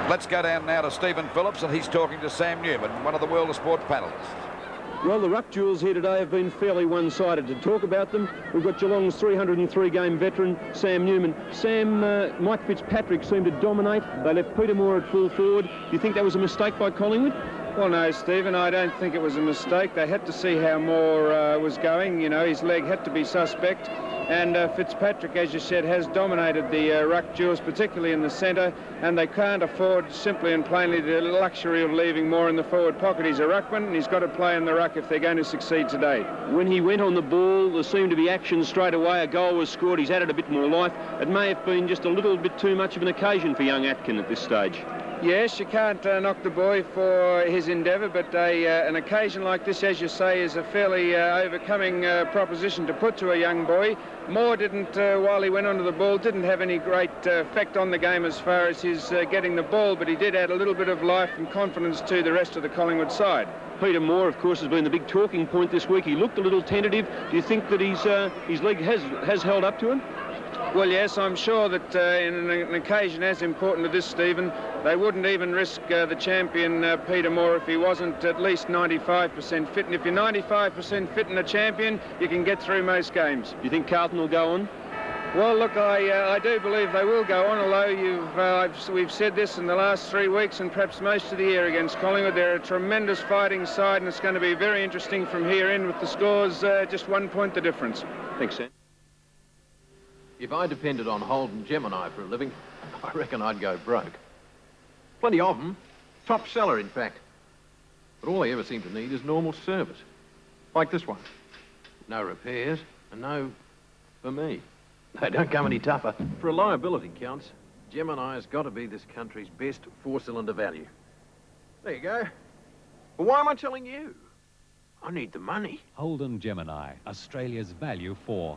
Let's go down now to Stephen Phillips, and he's talking to Sam Newman, one of the World of Sport panellists. Well, the ruck duels here today have been fairly one-sided. To talk about them, we've got Geelong's 303-game veteran, Sam Newman. Sam, Mike Fitzpatrick seemed to dominate. They left Peter Moore at full forward. Do you think that was a mistake by Collingwood? Well, no, Stephen, I don't think it was a mistake. They had to see how Moore was going. You know, his leg had to be suspect. And Fitzpatrick, as you said, has dominated the ruck duels, particularly in the centre, and they can't afford simply and plainly the luxury of leaving Moore in the forward pocket. He's a ruckman, and he's got to play in the ruck if they're going to succeed today. When he went on the ball, there seemed to be action straight away. A goal was scored. He's added a bit more life. It may have been just a little bit too much of an occasion for young Atkin at this stage. Yes, you can't knock the boy for his endeavour, but an occasion like this, as you say, is a fairly overcoming proposition to put to a young boy. Moore didn't, while he went onto the ball, didn't have any great effect on the game as far as his getting the ball, but he did add a little bit of life and confidence to the rest of the Collingwood side. Peter Moore, of course, has been the big talking point this week. He looked a little tentative. Do you think that his leg has held up to him? Well, yes, I'm sure that in an occasion as important as this, Stephen, they wouldn't even risk the champion, Peter Moore, if he wasn't at least 95% fit. And if you're 95% fit and a champion, you can get through most games. Do you think Carlton will go on? Well, look, I do believe they will go on, although we've said this in the last 3 weeks and perhaps most of the year against Collingwood. They're a tremendous fighting side, and it's going to be very interesting from here in with the scores just 1 point the difference. Thanks, Sam. If I depended on Holden Gemini for a living, I reckon I'd go broke. Plenty of them. Top seller, in fact. But all they ever seem to need is normal service. Like this one. No repairs, and no for me. They don't come any tougher. For reliability counts, Gemini's got to be this country's best four-cylinder value. There you go. But why am I telling you? I need the money. Holden Gemini, Australia's value 4.